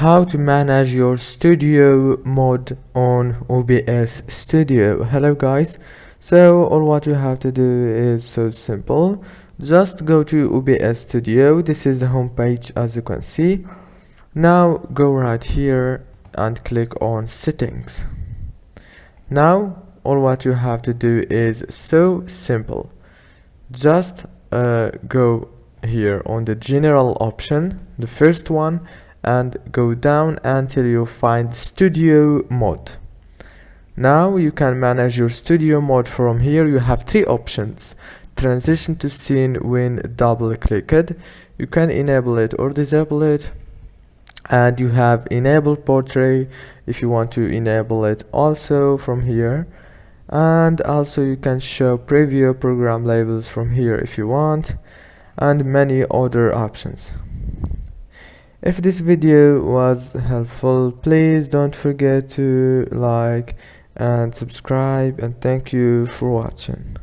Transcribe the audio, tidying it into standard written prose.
how to manage your studio mode on OBS Studio. Hello guys, so all what you have to do is so simple. Just go to OBS Studio. This is the home page, as you can see. Now go right here and click on settings. Now all what you have to do is so simple. Just go here on the general option, the first one, and go down until you find studio mode. Now you can manage your studio mode from here. You have three options: transition to scene when double clicked, you can enable it or disable it, and you have enable portrait if you want to enable it also from here, and also you can show preview program labels from here if you want, and many other options. If this video was helpful, please don't forget to like and subscribe, and thank you for watching.